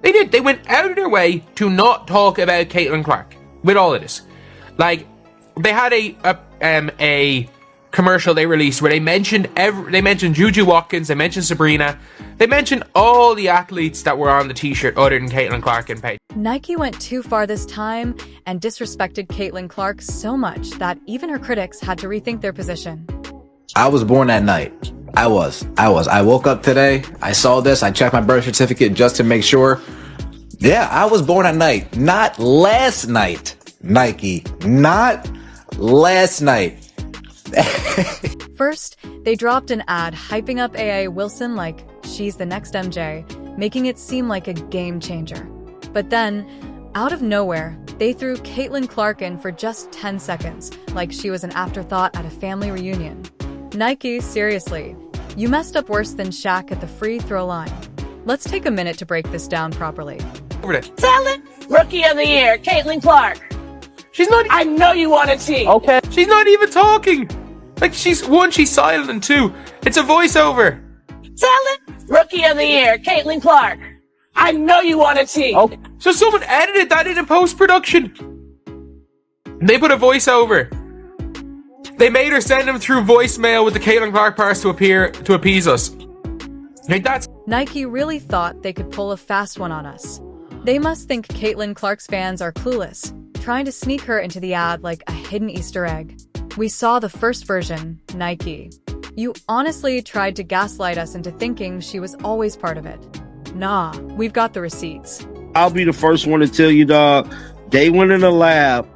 They did. They went out of their way to not talk about Caitlin Clark with all of this. Like, they had a commercial they released where they mentioned Juju Watkins, they mentioned Sabrina, they mentioned all the athletes that were on the t-shirt other than Caitlin Clark and Paige. Nike went too far this time and disrespected Caitlin Clark so much that even her critics had to rethink their position. I was born that night. I was. I woke up today, I saw this, I checked my birth certificate just to make sure. Yeah, I was born at night. Not last night, Nike. Not last night. First, they dropped an ad hyping up AA Wilson like she's the next MJ, making it seem like a game changer. But then, out of nowhere, they threw Caitlin Clark in for just 10 seconds, like she was an afterthought at a family reunion. Nike, seriously, you messed up worse than Shaq at the free throw line. Let's take a minute to break this down properly. Talent Rookie of the Year, Caitlin Clark. She's not. I know you want a tea. Okay. She's not even talking. Like, she's silent, and two, it's a voiceover. Talent Rookie of the Year, Caitlin Clark. I know you want a tea. Okay. So someone edited that in post-production. They put a voiceover. They made her send them through voicemail with the Caitlin Clark parts to appease us. Like, that's... Nike really thought they could pull a fast one on us. They must think Caitlin Clark's fans are clueless, trying to sneak her into the ad like a hidden Easter egg. We saw the first version, Nike. You honestly tried to gaslight us into thinking she was always part of it. Nah, we've got the receipts. I'll be the first one to tell you, dog, they went in the lab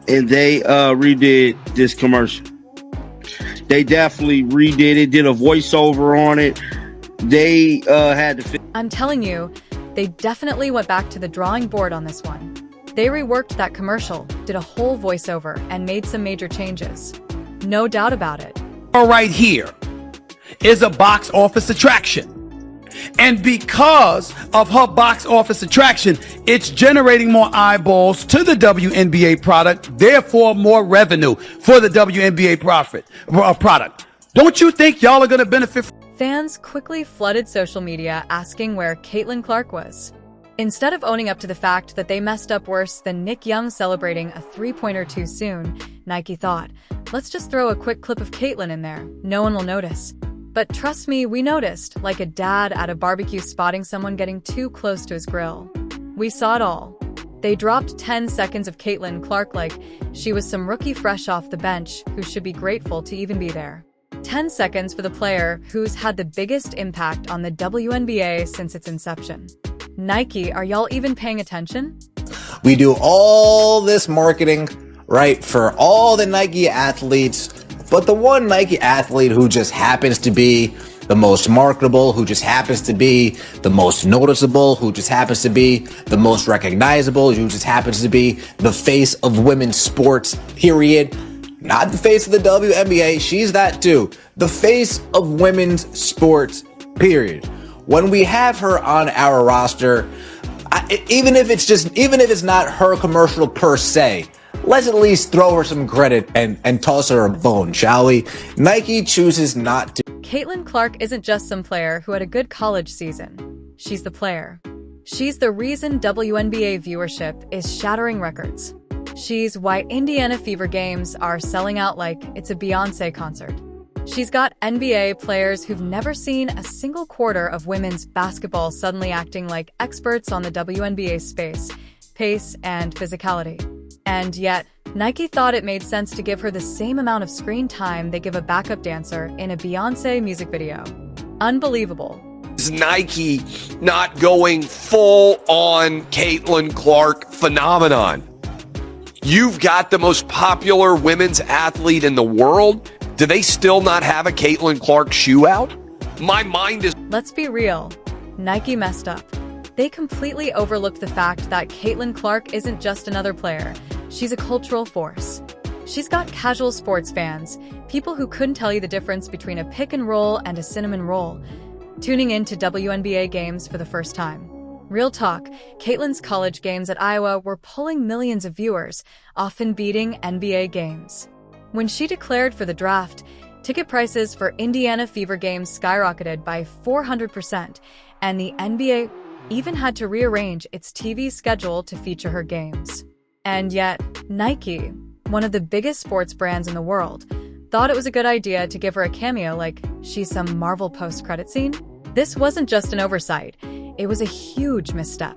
and they redid this commercial. They definitely redid it, did a voiceover on it. They had to... I'm telling you, they definitely went back to the drawing board on this one. They reworked that commercial, did a whole voiceover, and made some major changes. No doubt about it. Right here is a box office attraction. And because of her box office attraction, it's generating more eyeballs to the WNBA product, therefore more revenue for the WNBA product. Don't you think y'all are going to benefit? Fans quickly flooded social media asking where Caitlin Clark was. Instead of owning up to the fact that they messed up worse than Nick Young celebrating a three-pointer too soon, Nike thought, let's just throw a quick clip of Caitlin in there. No one will notice. But trust me, we noticed, like a dad at a barbecue spotting someone getting too close to his grill. We saw it all. They dropped 10 seconds of Caitlin Clark like she was some rookie fresh off the bench who should be grateful to even be there. 10 seconds for the player who's had the biggest impact on the WNBA since its inception. Nike, are y'all even paying attention? We do all this marketing, right, for all the Nike athletes, but the one Nike athlete who just happens to be the most marketable, who just happens to be the most noticeable, who just happens to be the most recognizable, who just happens to be the face of women's sports, period. Not the face of the WNBA, she's that too. The face of women's sports, period. When we have her on our roster, even if it's not her commercial per se, let's at least throw her some credit and toss her a bone, shall we? Nike chooses not to. Caitlin Clark isn't just some player who had a good college season. She's the player. She's the reason WNBA viewership is shattering records. She's why Indiana Fever games are selling out like it's a Beyoncé concert. She's got NBA players who've never seen a single quarter of women's basketball suddenly acting like experts on the WNBA space, pace, and physicality. And yet, Nike thought it made sense to give her the same amount of screen time they give a backup dancer in a Beyoncé music video. Unbelievable. Is Nike not going full on Caitlin Clark phenomenon? You've got the most popular women's athlete in the world. Do they still not have a Caitlin Clark shoe out? My mind is... Let's be real. Nike messed up. They completely overlooked the fact that Caitlin Clark isn't just another player. She's a cultural force. She's got casual sports fans, people who couldn't tell you the difference between a pick and roll and a cinnamon roll, tuning into WNBA games for the first time. Real talk, Caitlin's college games at Iowa were pulling millions of viewers, often beating NBA games. When she declared for the draft, ticket prices for Indiana Fever games skyrocketed by 400%, and the NBA even had to rearrange its TV schedule to feature her games. And yet, Nike, one of the biggest sports brands in the world, thought it was a good idea to give her a cameo like she's some Marvel post-credit scene. This wasn't just an oversight, it was a huge misstep.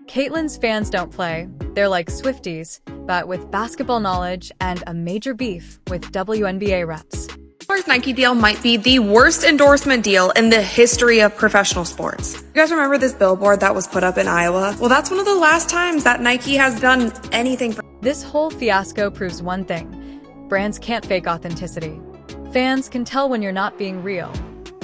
Caitlyn's fans don't play, they're like Swifties, but with basketball knowledge and a major beef with WNBA reps. Taylor's Nike deal might be the worst endorsement deal in the history of professional sports. You guys remember this billboard that was put up in Iowa? Well, that's one of the last times that Nike has done anything for. This whole fiasco proves one thing: brands can't fake authenticity. Fans can tell when you're not being real.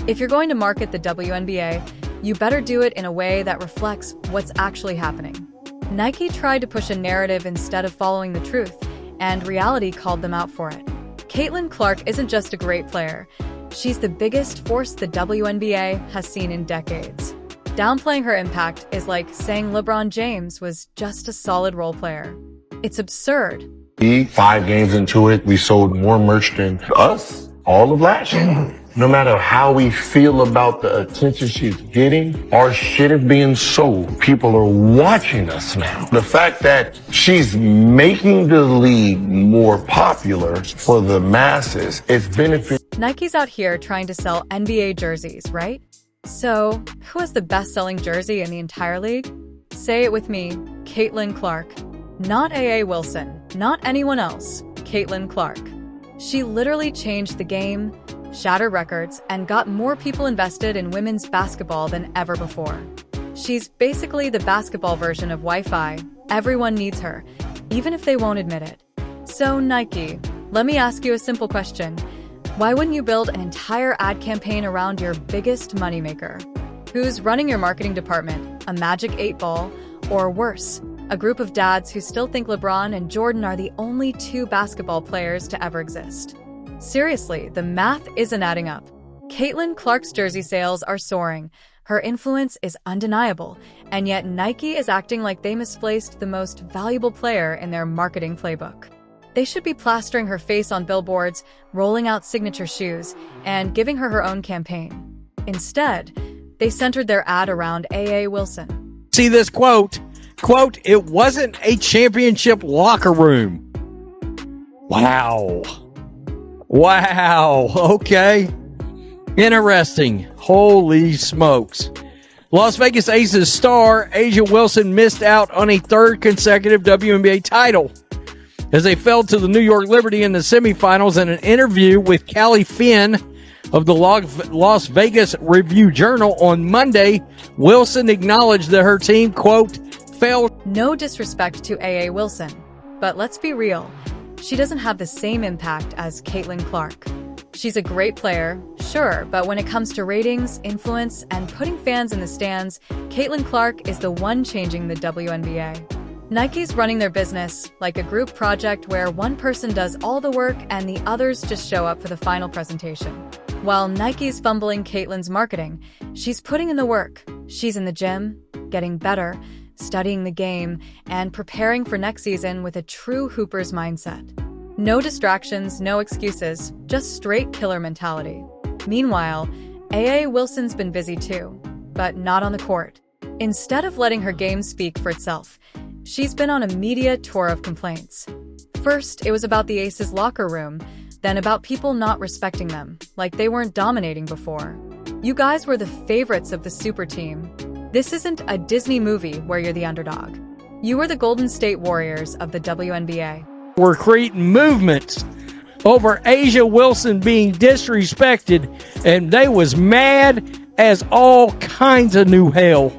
If you're going to market the WNBA, you better do it in a way that reflects what's actually happening. Nike tried to push a narrative instead of following the truth, and reality called them out for it. Caitlin Clark isn't just a great player, she's the biggest force the WNBA has seen in decades. Downplaying her impact is like saying LeBron James was just a solid role player. It's absurd. 5 games into it, we sold more merch than us all of last year. No matter how we feel about the attention she's getting, our shit is being sold. People are watching us now. The fact that she's making the league more popular for the masses, it's benefiting. Nike's out here trying to sell NBA jerseys, right? So, who has the best-selling jersey in the entire league? Say it with me, Caitlin Clark. Not A.A. Wilson, not anyone else, Caitlin Clark. She literally changed the game, shattered records, and got more people invested in women's basketball than ever before. She's basically the basketball version of Wi-Fi. Everyone needs her, even if they won't admit it. So Nike, let me ask you a simple question. Why wouldn't you build an entire ad campaign around your biggest moneymaker? Who's running your marketing department? A magic 8-ball? Or worse, a group of dads who still think LeBron and Jordan are the only 2 basketball players to ever exist? Seriously, the math isn't adding up. Caitlin Clark's jersey sales are soaring. Her influence is undeniable, and yet Nike is acting like they misplaced the most valuable player in their marketing playbook. They should be plastering her face on billboards, rolling out signature shoes, and giving her her own campaign. Instead, they centered their ad around A.A. Wilson. See this quote, "It wasn't a championship locker room." Wow. Okay. Interesting. Holy smokes. Las Vegas Aces star A'ja Wilson missed out on a 3rd consecutive WNBA title as they fell to the New York Liberty in the semifinals. In an interview with Callie Finn of the Las Vegas Review-Journal on Monday, Wilson acknowledged that her team, quote, failed. No disrespect to A.A. Wilson, but let's be real. She doesn't have the same impact as Caitlin Clark. She's a great player, sure, but when it comes to ratings, influence, and putting fans in the stands, Caitlin Clark is the one changing the WNBA. Nike's running their business like a group project where one person does all the work and the others just show up for the final presentation. While Nike's fumbling Caitlin's marketing, she's putting in the work. She's in the gym, getting better, studying the game, and preparing for next season with a true Hooper's mindset. No distractions, no excuses, just straight killer mentality. Meanwhile, A.A. Wilson's been busy too, but not on the court. Instead of letting her game speak for itself, she's been on a media tour of complaints. First, it was about the Aces locker room, then about people not respecting them, like they weren't dominating before. You guys were the favorites of the super team. This isn't a Disney movie where you're the underdog. You were the Golden State Warriors of the WNBA. We're creating movements over A'ja Wilson being disrespected, and they was mad as all kinds of new hell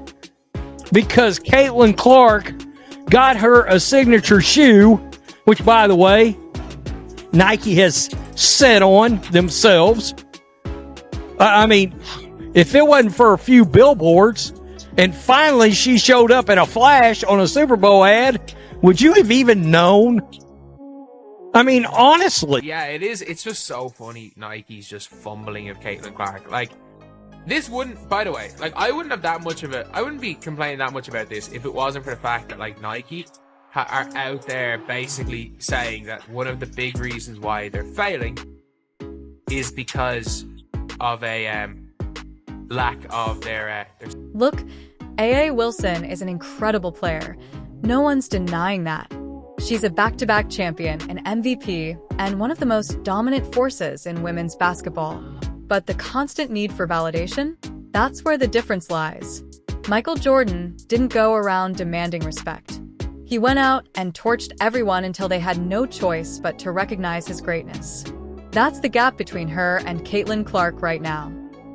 because Caitlin Clark got her a signature shoe, which, by the way, Nike has set on themselves. I mean, if it wasn't for a few billboards, and finally she showed up in a flash on a Super Bowl ad, would you have even known? I mean, honestly. Yeah, it is. It's just so funny. Nike's just fumbling of Caitlin Clark. Like, this wouldn't, by the way, like, I wouldn't be complaining that much about this if it wasn't for the fact that, like, Nike are out there basically saying that one of the big reasons why they're failing is because of a lack of their Look, A.A. Wilson is an incredible player. No one's denying that. She's a back-to-back champion, an MVP, and one of the most dominant forces in women's basketball. But the constant need for validation? That's where the difference lies. Michael Jordan didn't go around demanding respect. He went out and torched everyone until they had no choice but to recognize his greatness. That's the gap between her and Caitlin Clark right now.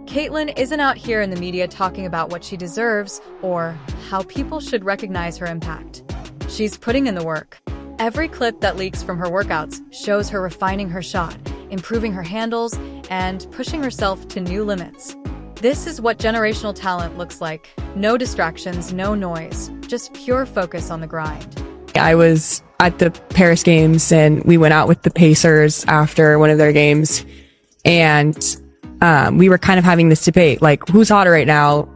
Caitlin isn't out here in the media talking about what she deserves or how people should recognize her impact. She's putting in the work. Every clip that leaks from her workouts shows her refining her shot, improving her handles, and pushing herself to new limits. This is what generational talent looks like. No distractions, no noise, just pure focus on the grind. I was at the Paris games and we went out with the Pacers after one of their games, and we were kind of having this debate, like, who's hotter right now,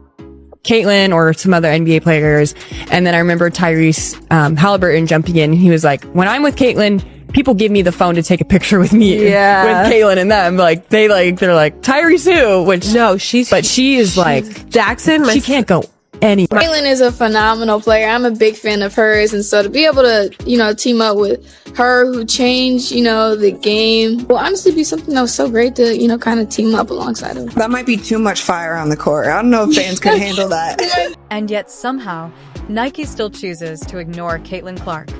Caitlin or some other NBA players? And then I remember Tyrese Halliburton jumping in. He was like, when I'm with Caitlin, people give me the phone to take a picture with me, with Caitlin and them. Like, they're like, Tyrese who? Which, no, she is like, Jackson, she can't go anywhere. Caitlin is a phenomenal player. I'm a big fan of hers. And so to be able to, team up with her who changed, the game will honestly be something that was so great to, kind of team up alongside her. That might be too much fire on the court. I don't know if fans can handle that. And yet somehow, Nike still chooses to ignore Caitlin Clark.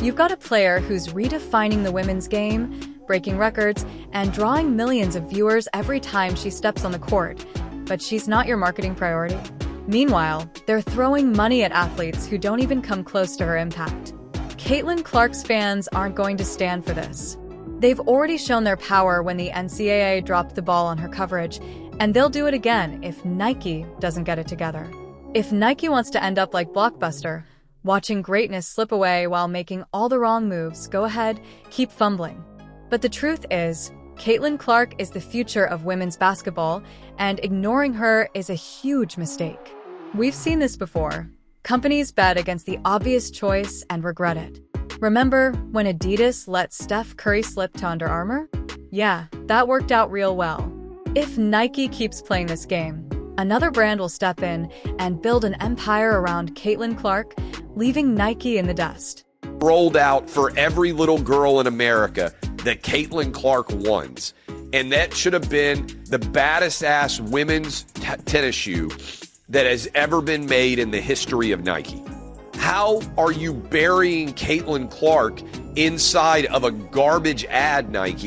You've got a player who's redefining the women's game, breaking records, and drawing millions of viewers every time she steps on the court. But she's not your marketing priority. Meanwhile, they're throwing money at athletes who don't even come close to her impact. Caitlin Clark's fans aren't going to stand for this. They've already shown their power when the NCAA dropped the ball on her coverage, and they'll do it again if Nike doesn't get it together. If Nike wants to end up like Blockbuster, watching greatness slip away while making all the wrong moves, go ahead, keep fumbling. But the truth is, Caitlin Clark is the future of women's basketball, and ignoring her is a huge mistake. We've seen this before. Companies bet against the obvious choice and regret it. Remember when Adidas let Steph Curry slip to Under Armour? Yeah, that worked out real well. If Nike keeps playing this game, another brand will step in and build an empire around Caitlin Clark, leaving Nike in the dust. Rolled out for every little girl in America that Caitlin Clark wants. And that should have been the baddest ass women's tennis shoe that has ever been made in the history of Nike. How are you burying Caitlin Clark inside of a garbage ad, Nike?